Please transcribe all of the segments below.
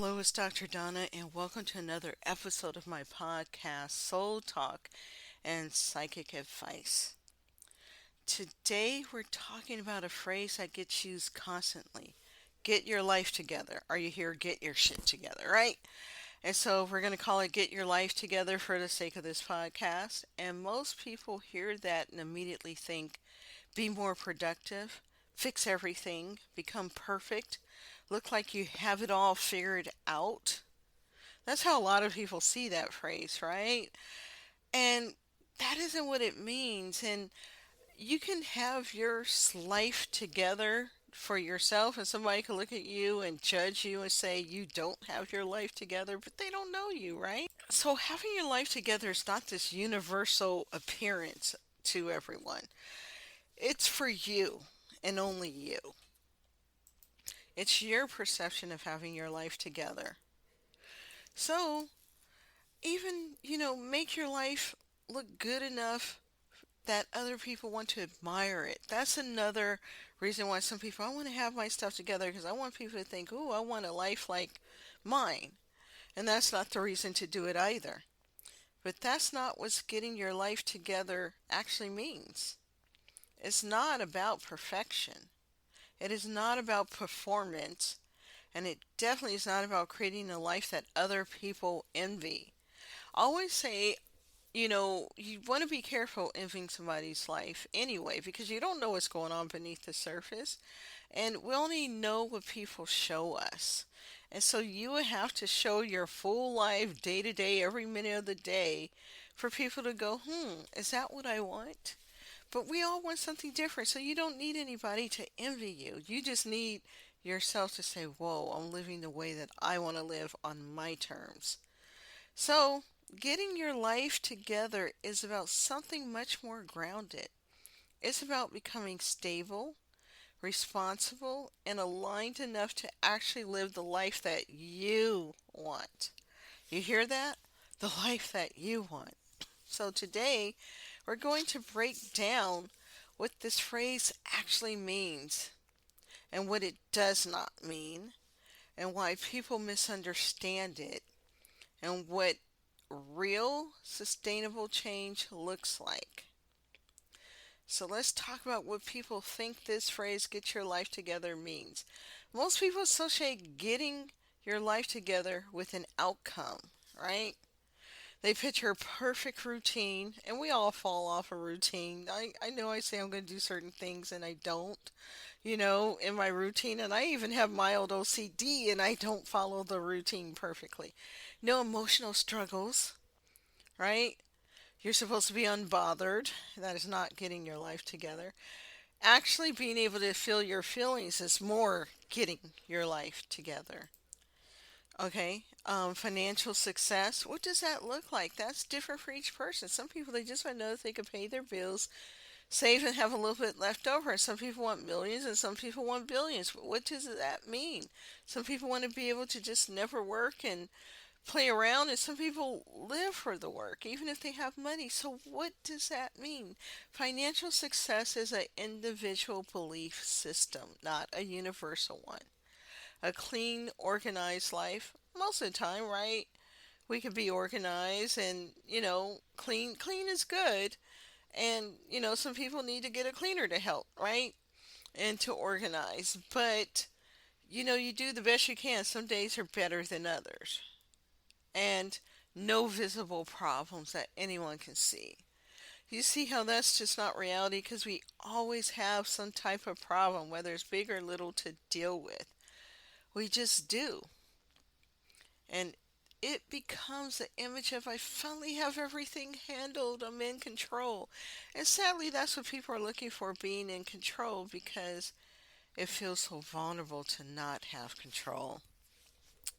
Hello, it's Dr. Donna, and welcome to another episode of my podcast, Soul Talk and Psychic Advice. Today, we're talking about a phrase that gets used constantly: get your life together. Are you here? Get your shit together, right? And so, we're going to call it Get Your Life Together for the sake of this podcast. And most people hear that and immediately think, be more productive, fix everything, become perfect, look like you have it all figured out. That's how a lot of people see that phrase, right? And that isn't what it means. And you can have your life together for yourself, and somebody can look at you and judge you and say you don't have your life together, but they don't know you, right? So, having your life together is not this universal appearance to everyone, it's for you and only you. It's your perception of having your life together. So, even, make your life look good enough that other people want to admire it. That's another reason why some people, I want to have my stuff together because I want people to think, ooh, I want a life like mine. And that's not the reason to do it either. But that's not what getting your life together actually means. It's not about perfection. It is not about performance. And it definitely is not about creating a life that other people envy. I always say, you want to be careful envying somebody's life anyway, because you don't know what's going on beneath the surface. And we only know what people show us. And so you would have to show your full life day to day, every minute of the day, for people to go, is that what I want? But we all want something different. So you don't need anybody to envy you. You just need yourself to say, whoa, I'm living the way that I want to live on my terms. So, getting your life together is about something much more grounded. It's about becoming stable, responsible, and aligned enough to actually live the life that you want. You hear that? The life that you want. So, today we're going to break down what this phrase actually means and what it does not mean, and why people misunderstand it, and what real sustainable change looks like. So let's talk about what people think this phrase get your life together means. Most people associate getting your life together with an outcome, right? They picture a perfect routine, and we all fall off a routine. I know I say I'm going to do certain things and I don't, in my routine, and I even have mild OCD and I don't follow the routine perfectly. No emotional struggles, right? You're supposed to be unbothered. That is not getting your life together. Actually, being able to feel your feelings is more getting your life together. Okay. Financial success. What does that look like? That's different for each person. Some people, they just want to know if they can pay their bills, save, and have a little bit left over. Some people want millions and some people want billions. But what does that mean? Some people want to be able to just never work and play around, and some people live for the work even if they have money. So what does that mean? Financial success is an individual belief system, not a universal one. A clean, organized life, most of the time, right? We could be organized, and clean is good. And some people need to get a cleaner to help, right? And to organize. But you do the best you can. Some days are better than others, and no visible problems that anyone can see. You see how that's just not reality, because we always have some type of problem, whether it's big or little, to deal with. We just do. And it becomes the image of, I finally have everything handled, I'm in control. And sadly, that's what people are looking for, being in control, because it feels so vulnerable to not have control.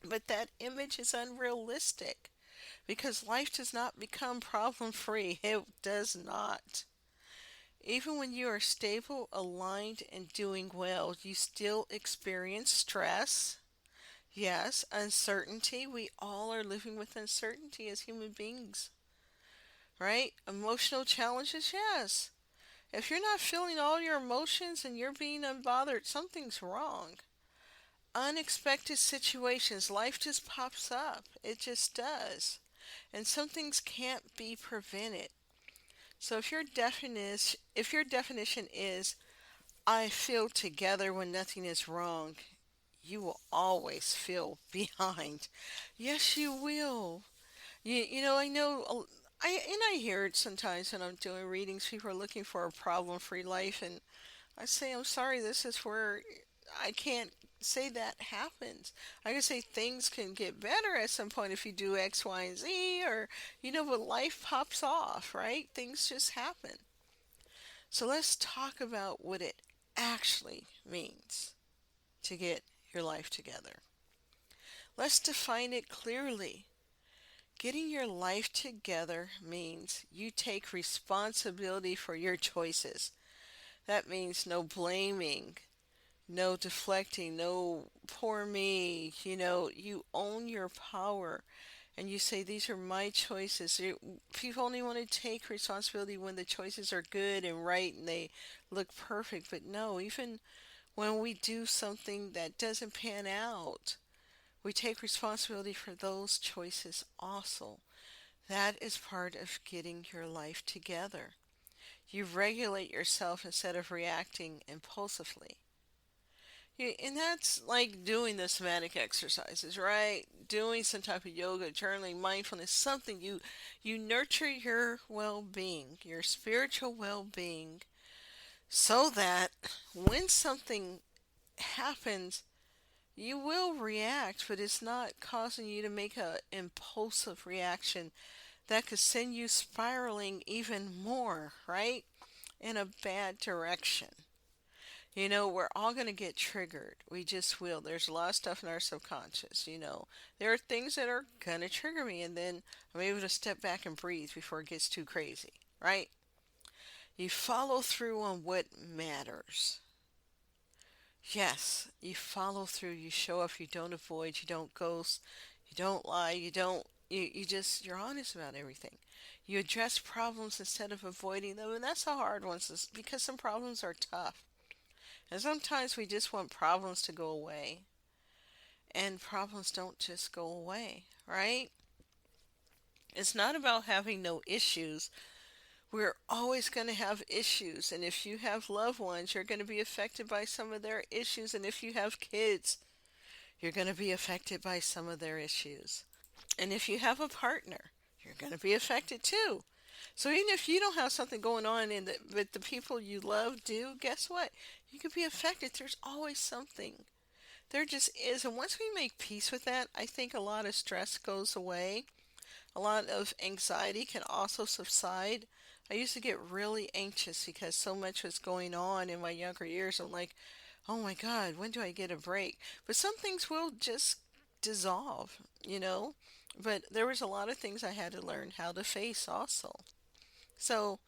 But that image is unrealistic, because life does not become problem free. It does not. Even when you are stable, aligned, and doing well, you still experience stress. Yes, uncertainty. We all are living with uncertainty as human beings, right? Emotional challenges, yes. If you're not feeling all your emotions and you're being unbothered, something's wrong. unexpected situations. Life just pops up. It just does. And some things can't be prevented. So if your definition is I feel together when nothing is wrong, you will always feel behind. Yes, you will. I know I hear it sometimes when I'm doing readings. People are looking for a problem-free life, and I say, I'm sorry, this is where I can't say that happens. I can say things can get better at some point if you do X, Y, and Z, but life pops off, right? Things just happen. So let's talk about what it actually means to get your life together. Let's define it clearly. Getting your life together means you take responsibility for your choices. That means no blaming, no deflecting, no poor me. You own your power and you say, these are my choices. People only want to take responsibility when the choices are good and right and they look perfect. But no, even when we do something that doesn't pan out, we take responsibility for those choices also. That is part of getting your life together. You regulate yourself instead of reacting impulsively. And that's like doing the somatic exercises, right? Doing some type of yoga, journaling, mindfulness, something you nurture your well-being, your spiritual well-being, so that when something happens, you will react, but it's not causing you to make a impulsive reaction that could send you spiraling even more, right? In a bad direction. We're all going to get triggered. We just will. There's a lot of stuff in our subconscious. There are things that are going to trigger me, and then I'm able to step back and breathe before it gets too crazy, right? You follow through on what matters. Yes, you follow through, you show up, you don't avoid, you don't ghost, you don't lie, you're honest about everything. You address problems instead of avoiding them, and that's the hard ones because some problems are tough. And sometimes we just want problems to go away, and problems don't just go away, right? It's not about having no issues. We're always going to have issues, and if you have loved ones, you're going to be affected by some of their issues, and if you have kids, you're going to be affected by some of their issues. And if you have a partner, you're going to be affected too. So even if you don't have something going on but the people you love do, guess what? You could be affected. There's always something. There just is. And once we make peace with that, I think a lot of stress goes away. A lot of anxiety can also subside. I used to get really anxious because so much was going on in my younger years. I'm like, oh my God, when do I get a break? But some things will just dissolve. But there was a lot of things I had to learn how to face also. So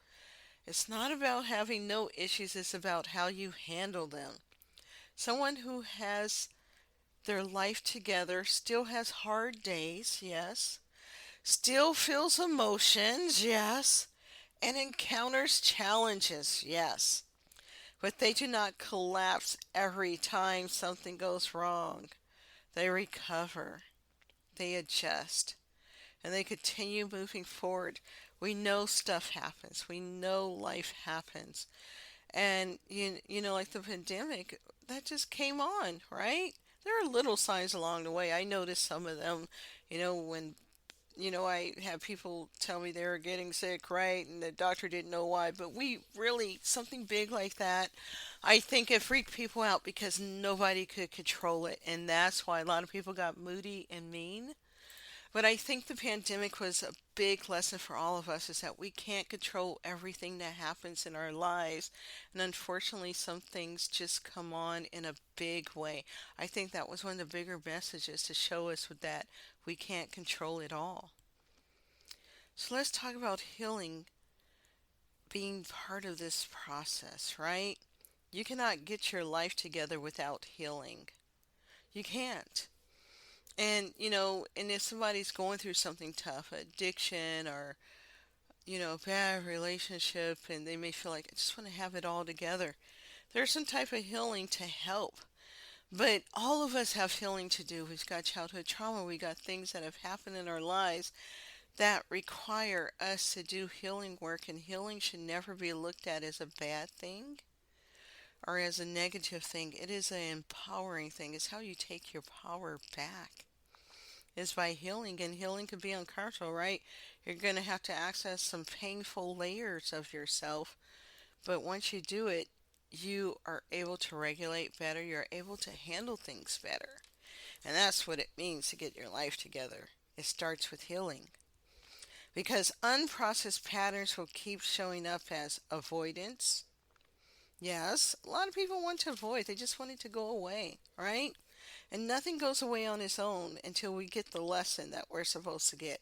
it's not about having no issues, it's about how you handle them. Someone who has their life together still has hard days, yes, still feels emotions, yes, and encounters challenges, yes. But they do not collapse every time something goes wrong. They recover, they adjust, and they continue moving forward. We know stuff happens. We know life happens. And like the pandemic, that just came on, right? There are little signs along the way. I noticed some of them, when I have people tell me they were getting sick, right? And the doctor didn't know why. But we really, something big like that, I think it freaked people out because nobody could control it. And that's why a lot of people got moody and mean. But I think the pandemic was a big lesson for all of us is that we can't control everything that happens in our lives. And unfortunately, some things just come on in a big way. I think that was one of the bigger messages to show us with that we can't control it all. So let's talk about healing being part of this process, right? You cannot get your life together without healing. You can't. And if somebody's going through something tough, addiction or, bad relationship, and they may feel like, I just want to have it all together. There's some type of healing to help. But all of us have healing to do. We've got childhood trauma. We got things that have happened in our lives that require us to do healing work. And healing should never be looked at as a bad thing or as a negative thing. It is an empowering thing. It's how you take your power back. Is by healing, and healing could be uncomfortable, right? You're going to have to access some painful layers of yourself, but once you do it, you are able to regulate better. You're able to handle things better. And that's what it means to get your life together. It starts with healing. Because unprocessed patterns will keep showing up as avoidance. Yes, a lot of people want to avoid, they just want it to go away, right? And nothing goes away on its own until we get the lesson that we're supposed to get.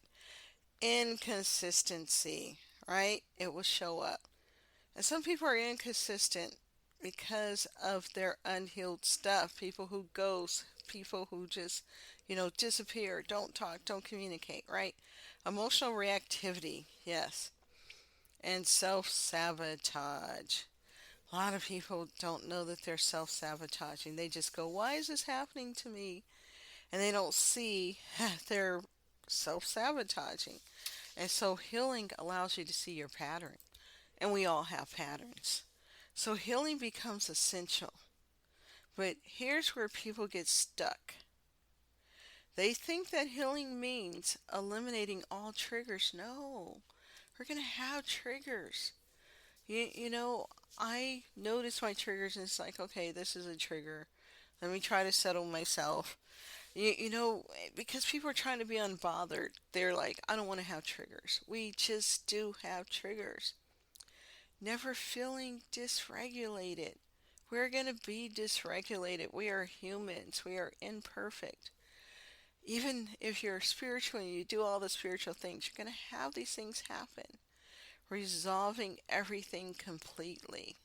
Inconsistency, right? It will show up. And some people are inconsistent because of their unhealed stuff. People who ghost, people who just, disappear, don't talk, don't communicate, right? Emotional reactivity, yes. And self sabotage. A lot of people don't know that they're self sabotaging. They just go, why is this happening to me? And they don't see they're self sabotaging. And so healing allows you to see your pattern. And we all have patterns. So healing becomes essential. But here's where people get stuck. They think that healing means eliminating all triggers. No, we're going to have triggers. I notice my triggers and it's like, okay, this is a trigger. Let me try to settle myself. Because people are trying to be unbothered, they're like, I don't want to have triggers. We just do have triggers. Never feeling dysregulated. We're going to be dysregulated. We are humans. We are imperfect. Even if you're spiritual and you do all the spiritual things, you're going to have these things happen. Resolving everything completely.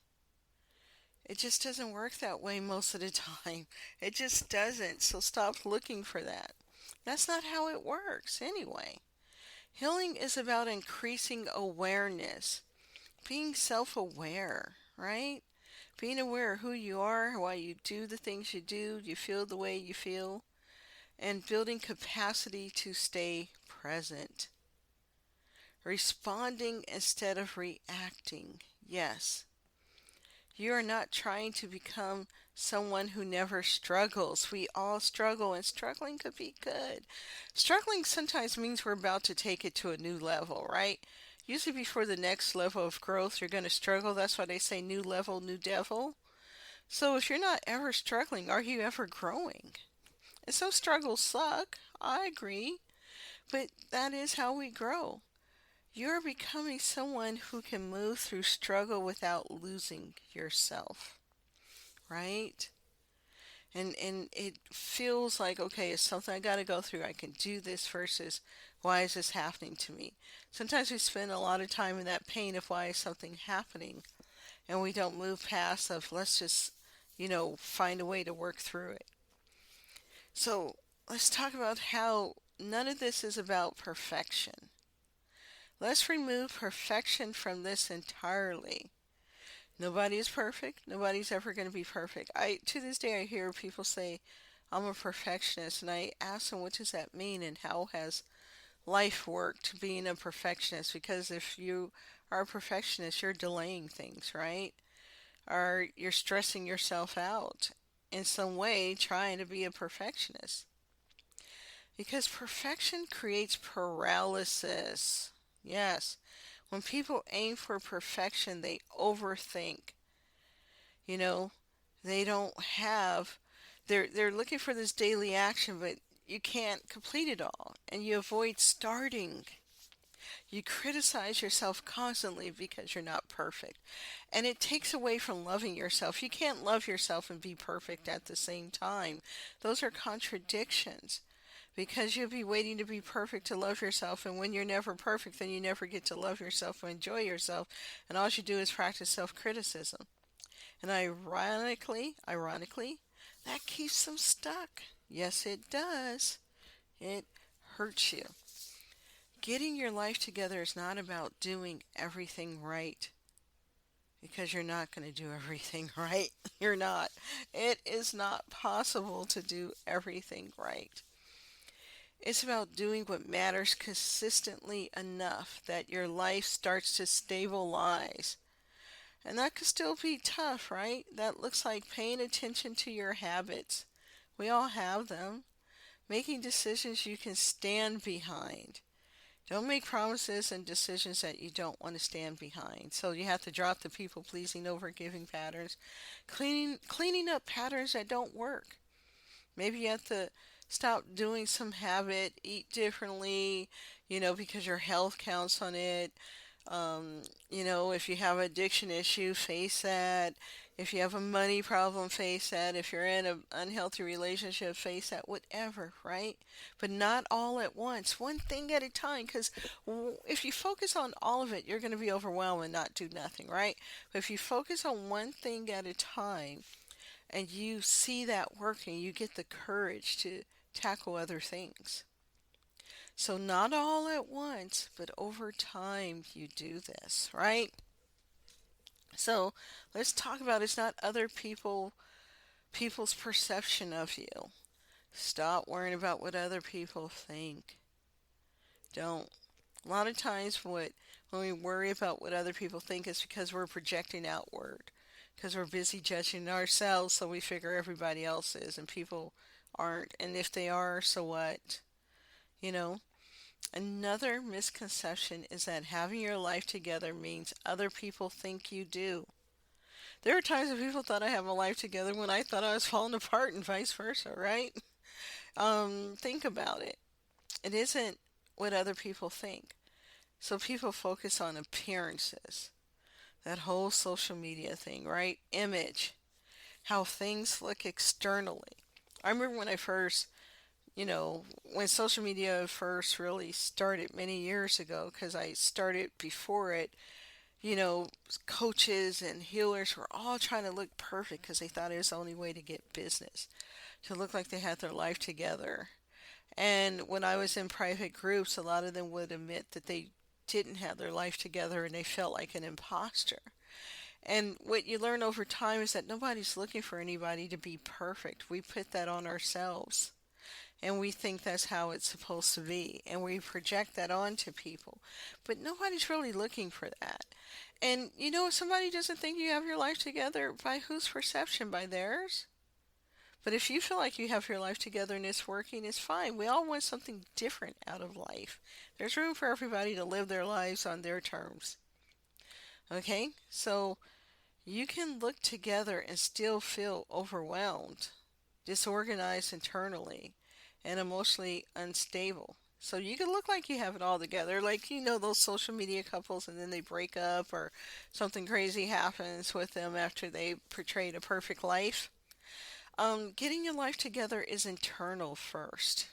It just doesn't work that way most of the time. It just doesn't. So stop looking for that. That's not how it works anyway. Healing is about increasing awareness, being self aware, right? Being aware of who you are, why you do the things you feel the way you feel, and building capacity to stay present. Responding instead of reacting. Yes. You are not trying to become someone who never struggles. We all struggle, and struggling could be good. Struggling sometimes means we're about to take it to a new level, right? Usually, before the next level of growth, you're going to struggle. That's why they say new level, new devil. So, if you're not ever struggling, are you ever growing? And some struggles suck. I agree. But that is how we grow. You're becoming someone who can move through struggle without losing yourself, right? And it feels like, okay, it's something I got to go through. I can do this versus why is this happening to me? Sometimes we spend a lot of time in that pain of why is something happening, and we don't move past of let's just, find a way to work through it. So let's talk about how none of this is about perfection. Let's remove perfection from this entirely. Nobody is perfect. Nobody's ever going to be perfect. To this day I hear people say I'm a perfectionist, and I ask them what does that mean and how has life worked being a perfectionist, because if you are a perfectionist you're delaying things, right? Or you're stressing yourself out in some way trying to be a perfectionist. Because perfection creates paralysis. Yes. When people aim for perfection, they overthink. You know, they don't have they're looking for this daily action, but you can't complete it all and you avoid starting. You criticize yourself constantly because you're not perfect. And it takes away from loving yourself. You can't love yourself and be perfect at the same time. Those are contradictions. Because you'll be waiting to be perfect to love yourself, and when you're never perfect, then you never get to love yourself or enjoy yourself, and all you do is practice self-criticism. And ironically, that keeps them stuck. Yes, it does. It hurts you. Getting your life together is not about doing everything right. because you're not going to do everything right. You're not. It is not possible to do everything right. It's about doing what matters consistently enough that your life starts to stabilize. And that could still be tough, right? That looks like paying attention to your habits. We all have them. Making decisions you can stand behind. Don't make promises and decisions that you don't want to stand behind. So you have to drop the people pleasing, over giving patterns. Cleaning up patterns that don't work. Maybe you have to stop doing some habit, eat differently, because your health counts on it. If you have an addiction issue, face that. If you have a money problem, face that. If you're in an unhealthy relationship, face that. Whatever, right? But not all at once. One thing at a time. Because if you focus on all of it, you're going to be overwhelmed and not do nothing, right? But if you focus on one thing at a time and you see that working, you get the courage to tackle other things. So not all at once, but over time you do this, right? So let's talk about it's not other people's perception of you. Stop worrying about what other people think. Don't. A lot of times when we worry about what other people think is because we're projecting outward. Because we're busy judging ourselves, so we figure everybody else is and people aren't. And if they are, so what? You know? Another misconception is that having your life together means other people think you do. There are times when people thought I have a life together when I thought I was falling apart and vice versa, right? Think about it. It isn't what other people think. So people focus on appearances. That whole social media thing, right? Image. How things look externally. I remember when I first when social media first really started many years ago, because I started before it, you know, coaches and healers were all trying to look perfect because they thought it was the only way to get business, to look like they had their life together. And when I was in private groups, a lot of them would admit that they didn't have their life together and they felt like an imposter. And what you learn over time is that nobody's looking for anybody to be perfect. We put that on ourselves. And we think that's how it's supposed to be. And we project that onto people. But nobody's really looking for that. And if somebody doesn't think you have your life together, by whose perception? By theirs? But if you feel like you have your life together and it's working, it's fine. We all want something different out of life. There's room for everybody to live their lives on their terms. Okay? So you can look together and still feel overwhelmed, disorganized internally, and emotionally unstable. So you can look like you have it all together, like those social media couples, and then they break up or something crazy happens with them after they portrayed a perfect life. Getting your life together is internal first.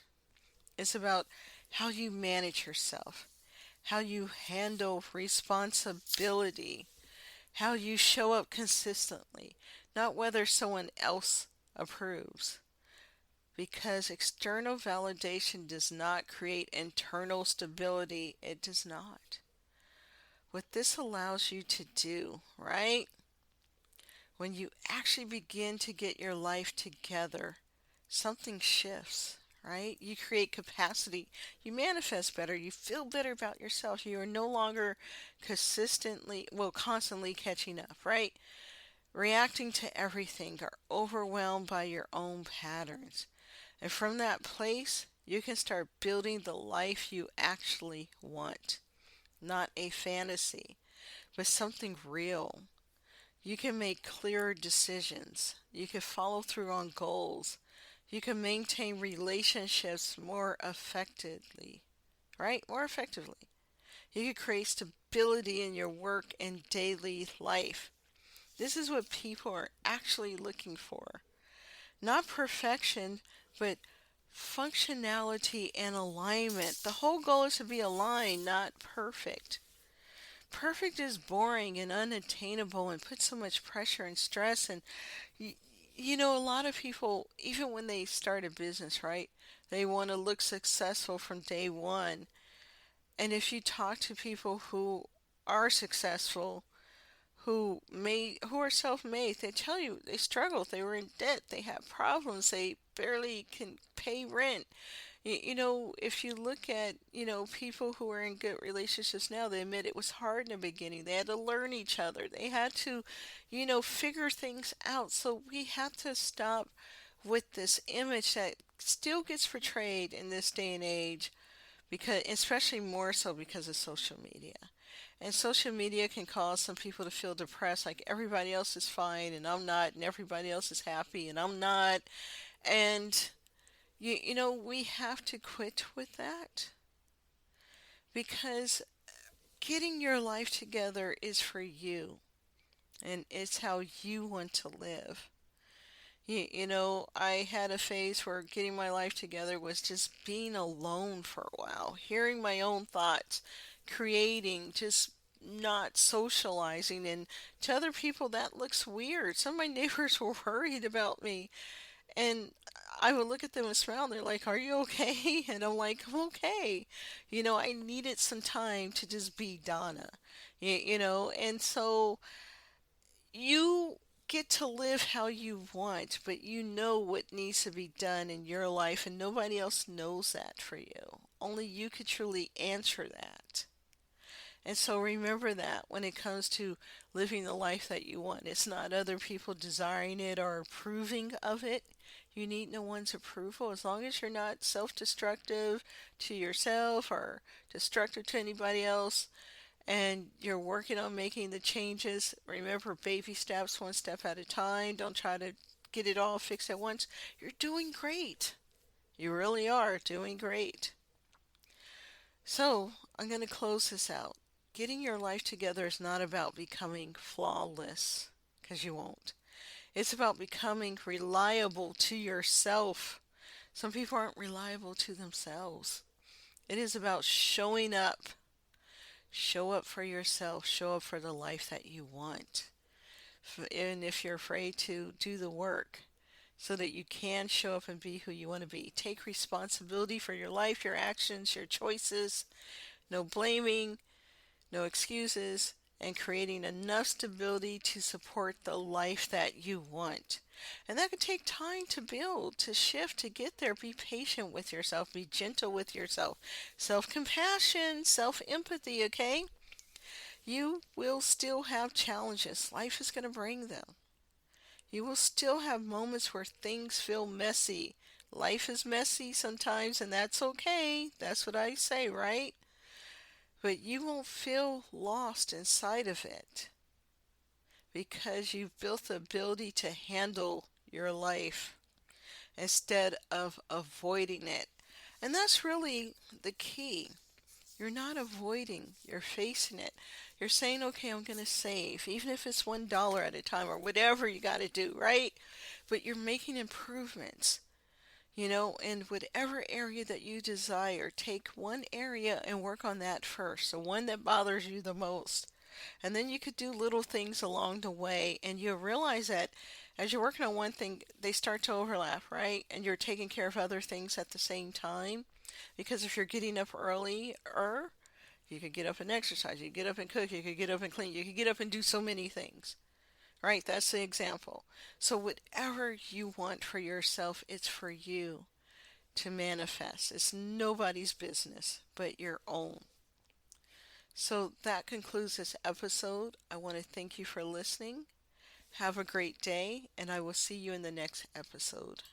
It's about how you manage yourself, how you handle responsibility, how you show up consistently, not whether someone else approves. Because external validation does not create internal stability. It does not. What this allows you to do, right? When you actually begin to get your life together, something shifts, right? You create capacity. You manifest better. You feel better about yourself. You are no longer constantly catching up, right? Reacting to everything or overwhelmed by your own patterns. And from that place, you can start building the life you actually want. Not a fantasy, but something real. You can make clearer decisions. You can follow through on goals. You can maintain relationships more effectively, right? More effectively. You can create stability in your work and daily life. This is what people are actually looking for. Not perfection, but functionality and alignment. The whole goal is to be aligned, not perfect. Perfect is boring and unattainable and puts so much pressure and stress. And, a lot of people, even when they start a business, right, they want to look successful from day one. And if you talk to people who are successful, who are self-made. They tell you they struggled, they were in debt, they have problems, they barely can pay rent. If you look at, people who are in good relationships now, they admit it was hard in the beginning. They had to learn each other. They had to, figure things out. So we have to stop with this image that still gets portrayed in this day and age, because especially more so because of social media. And social media can cause some people to feel depressed, like everybody else is fine and I'm not, and everybody else is happy and I'm not. And we have to quit with that, because getting your life together is for you and it's how you want to live. I had a phase where getting my life together was just being alone for a while, hearing my own thoughts, creating, just not socializing. And to other people, that looks weird. Some of my neighbors were worried about me. And I would look at them and smile, and they're like, "Are you okay?" And I'm like, "I'm okay." I needed some time to just be Donna. And so you get to live how you want, but you know what needs to be done in your life, and nobody else knows that for you. Only you could truly answer that. And so remember that when it comes to living the life that you want, it's not other people desiring it or approving of it. You need no one's approval as long as you're not self destructive to yourself or destructive to anybody else, and you're working on making the changes. Remember, baby steps, one step at a time. Don't try to get it all fixed at once. You're doing great. You really are doing great. So, I'm going to close this out. Getting your life together is not about becoming flawless, because you won't. It's about becoming reliable to yourself. Some people aren't reliable to themselves. It is about showing up. Show up for yourself. Show up for the life that you want. And if you're afraid to do the work so that you can show up and be who you want to be, take responsibility for your life, your actions, your choices. No blaming, no excuses, and creating enough stability to support the life that you want. And that could take time to build, to shift, to get there. Be patient with yourself, be gentle with yourself. Self compassion, self empathy, okay? You will still have challenges. Life is going to bring them. You will still have moments where things feel messy. Life is messy sometimes, and that's okay. That's what I say, right? But you won't feel lost inside of it because you've built the ability to handle your life instead of avoiding it. And that's really the key. You're not avoiding, you're facing it. You're saying, okay, I'm going to save, even if it's $1 at a time or whatever you got to do, right? But you're making improvements. In whatever area that you desire, take one area and work on that first, the one that bothers you the most. And then you could do little things along the way, and you'll realize that as you're working on one thing, they start to overlap, right? And you're taking care of other things at the same time. Because if you're getting up early, you could get up and exercise, you could get up and cook, you could get up and clean, you could get up and do so many things. Right, that's the example. So whatever you want for yourself, it's for you to manifest. It's nobody's business but your own. So that concludes this episode. I want to thank you for listening. Have a great day, and I will see you in the next episode.